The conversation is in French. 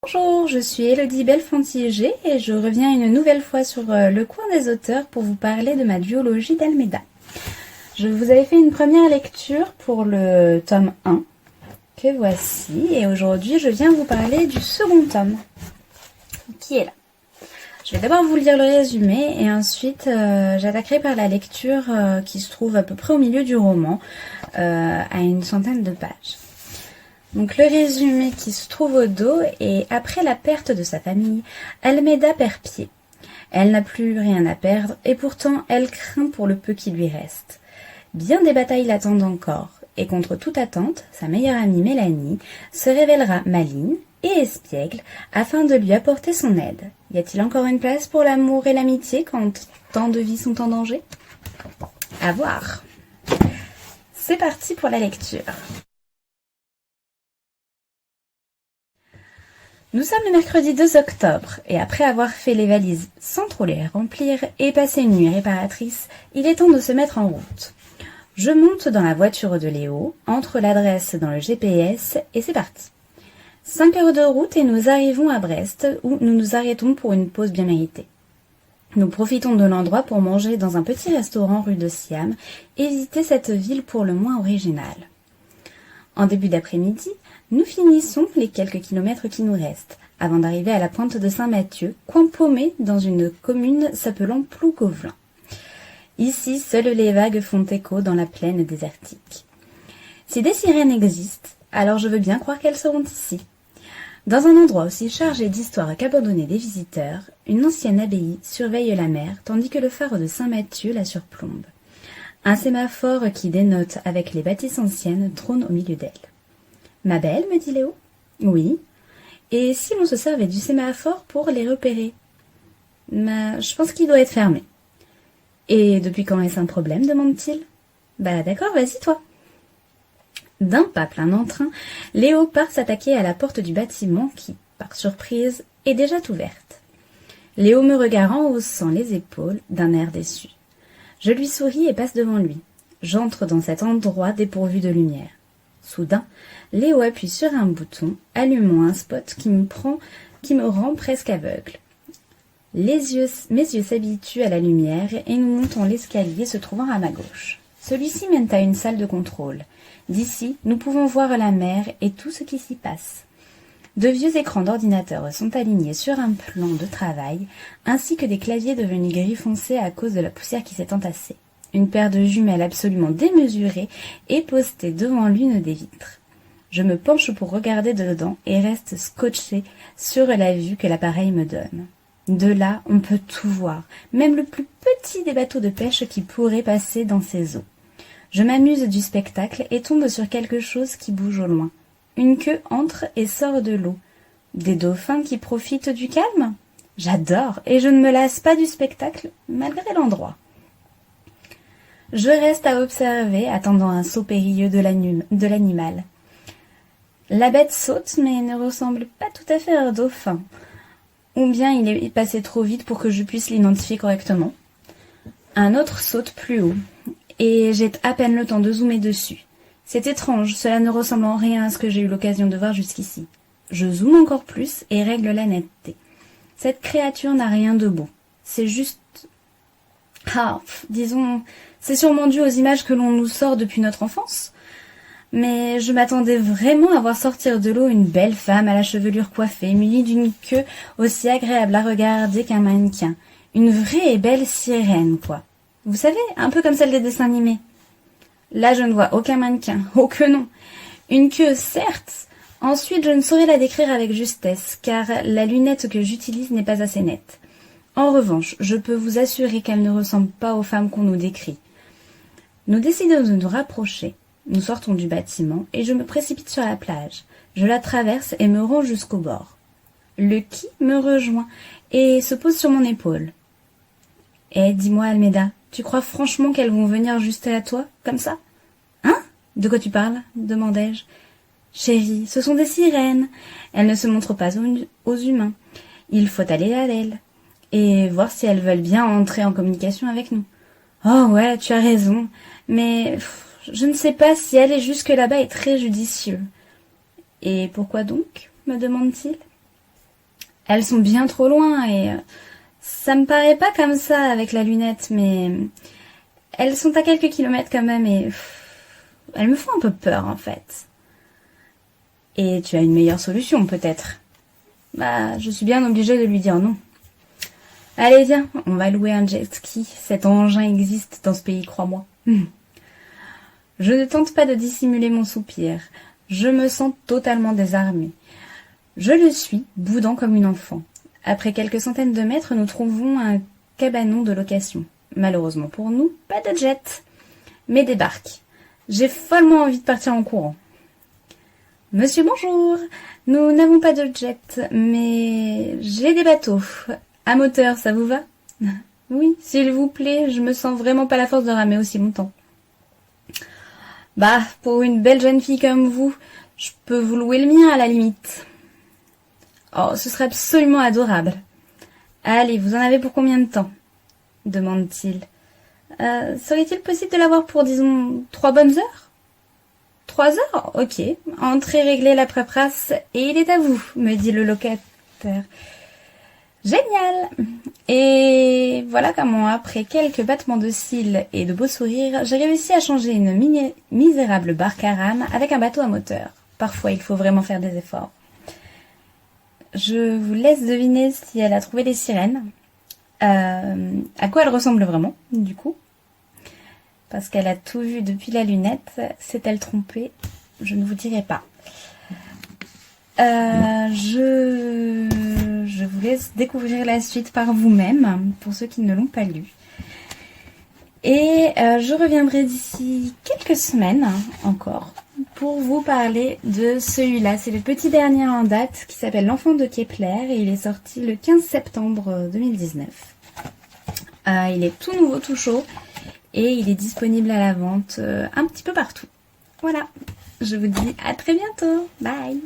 Bonjour, je suis Elodie Belfanti-G et je reviens une nouvelle fois sur le coin des auteurs pour vous parler de ma duologie d'Almeida. Je vous avais fait une première lecture pour le tome 1, que voici, et aujourd'hui je viens vous parler du second tome, qui est là. Je vais d'abord vous lire le résumé et ensuite j'attaquerai par la lecture qui se trouve à peu près au milieu du roman, à une centaine de pages. Donc le résumé qui se trouve au dos est: après la perte de sa famille, Almeida perd pied. Elle n'a plus rien à perdre et pourtant elle craint pour le peu qui lui reste. Bien des batailles l'attendent encore et contre toute attente, sa meilleure amie Mélanie se révélera maligne et espiègle afin de lui apporter son aide. Y a-t-il encore une place pour l'amour et l'amitié quand tant de vies sont en danger? À voir. C'est parti pour la lecture. Nous sommes le mercredi 2 octobre, et après avoir fait les valises sans trop les remplir et passé une nuit réparatrice, il est temps de se mettre en route. Je monte dans la voiture de Léo, entre l'adresse dans le GPS, et c'est parti. 5 heures de route et nous arrivons à Brest, où nous nous arrêtons pour une pause bien méritée. Nous profitons de l'endroit pour manger dans un petit restaurant rue de Siam et visiter cette ville pour le moins originale. En début d'après-midi, nous finissons les quelques kilomètres qui nous restent, avant d'arriver à la pointe de Saint-Mathieu, coin paumé dans une commune s'appelant Plougovelin. Ici, seules les vagues font écho dans la plaine désertique. Si des sirènes existent, alors je veux bien croire qu'elles seront ici. Dans un endroit aussi chargé d'histoire qu'abandonné des visiteurs, une ancienne abbaye surveille la mer, tandis que le phare de Saint-Mathieu la surplombe. Un sémaphore qui dénote avec les bâtisses anciennes trône au milieu d'elle. « Ma belle, me dit Léo. »« Oui. Et si l'on se servait du sémaphore pour les repérer ?»« Je pense qu'il doit être fermé. »« Et depuis quand est-ce un problème ?» demande-t-il. « Bah d'accord, vas-y toi. » D'un pas plein d'entrain, Léo part s'attaquer à la porte du bâtiment qui, par surprise, est déjà ouverte. Léo me regarde en haussant les épaules d'un air déçu. Je lui souris et passe devant lui. J'entre dans cet endroit dépourvu de lumière. Soudain, Léo appuie sur un bouton, allumant un spot qui me rend presque aveugle. Mes yeux s'habituent à la lumière et nous montons l'escalier se trouvant à ma gauche. Celui-ci mène à une salle de contrôle. D'ici, nous pouvons voir la mer et tout ce qui s'y passe. De vieux écrans d'ordinateur sont alignés sur un plan de travail, ainsi que des claviers devenus gris foncé à cause de la poussière qui s'est entassée. Une paire de jumelles absolument démesurée est postée devant l'une des vitres. Je me penche pour regarder dedans et reste scotché sur la vue que l'appareil me donne. De là, on peut tout voir, même le plus petit des bateaux de pêche qui pourrait passer dans ces eaux. Je m'amuse du spectacle et tombe sur quelque chose qui bouge au loin. Une queue entre et sort de l'eau. Des dauphins qui profitent du calme? J'adore et je ne me lasse pas du spectacle malgré l'endroit. Je reste à observer, attendant un saut périlleux de l'animal. La bête saute, mais ne ressemble pas tout à fait à un dauphin. Ou bien il est passé trop vite pour que je puisse l'identifier correctement. Un autre saute plus haut, et j'ai à peine le temps de zoomer dessus. C'est étrange, cela ne ressemble en rien à ce que j'ai eu l'occasion de voir jusqu'ici. Je zoome encore plus et règle la netteté. Cette créature n'a rien de beau. C'est juste... disons, c'est sûrement dû aux images que l'on nous sort depuis notre enfance. Mais je m'attendais vraiment à voir sortir de l'eau une belle femme à la chevelure coiffée, munie d'une queue aussi agréable à regarder qu'un mannequin. Une vraie et belle sirène, quoi. Vous savez, un peu comme celle des dessins animés. Là, je ne vois aucun mannequin, oh que non. Une queue, certes. Ensuite, je ne saurais la décrire avec justesse, car la lunette que j'utilise n'est pas assez nette. En revanche, je peux vous assurer qu'elle ne ressemble pas aux femmes qu'on nous décrit. Nous décidons de nous rapprocher. Nous sortons du bâtiment et je me précipite sur la plage. Je la traverse et me rends jusqu'au bord. Le qui me rejoint et se pose sur mon épaule. « Eh, dis-moi, Almeida, tu crois franchement qu'elles vont venir juste à toi, comme ça ?»« Hein ? De quoi tu parles ?» demandai-je. « Chérie, ce sont des sirènes. Elles ne se montrent pas aux humains. Il faut aller à elles et voir si elles veulent bien entrer en communication avec nous. »« Oh ouais, tu as raison, mais je ne sais pas si aller jusque là-bas est très judicieux. »« Et pourquoi donc ? me demande-t-il. Elles sont bien trop loin et ça me paraît pas comme ça avec la lunette, mais elles sont à quelques kilomètres quand même et elles me font un peu peur en fait. Et tu as une meilleure solution peut-être? Bah, je suis bien obligée de lui dire non. Allez, viens, on va louer un jet ski. Cet engin existe dans ce pays, crois-moi. Je ne tente pas de dissimuler mon soupir. Je me sens totalement désarmée. Je le suis, boudant comme une enfant. Après quelques centaines de mètres, nous trouvons un cabanon de location. Malheureusement pour nous, pas de jet, mais des barques. J'ai follement envie de partir en courant. Monsieur, bonjour. Nous n'avons pas de jet, mais j'ai des bateaux. À moteur, ça vous va? Oui, s'il vous plaît, je me sens vraiment pas la force de ramer aussi longtemps. Bah, pour une belle jeune fille comme vous, je peux vous louer le mien à la limite. Oh, ce serait absolument adorable. Allez, vous en avez pour combien de temps? Demande-t-il. Serait-il possible de l'avoir pour, disons, 3 bonnes heures? 3 heures? Ok. Entrez régler la paperasse et il est à vous, me dit le locataire. Génial! Et voilà comment, après quelques battements de cils et de beaux sourires, j'ai réussi à changer une misérable barque à rame avec un bateau à moteur. Parfois, il faut vraiment faire des efforts. Je vous laisse deviner si elle a trouvé les sirènes. À quoi elles ressemblent vraiment, du coup? Parce qu'elle a tout vu depuis la lunette. S'est-elle trompée? Je ne vous dirai pas. Je vous laisse découvrir la suite par vous-même, pour ceux qui ne l'ont pas lu. Et je reviendrai d'ici quelques semaines encore pour vous parler de celui-là. C'est le petit dernier en date qui s'appelle L'Enfant de Kepler et il est sorti le 15 septembre 2019. Il est tout nouveau, tout chaud et il est disponible à la vente un petit peu partout. Voilà, je vous dis à très bientôt. Bye!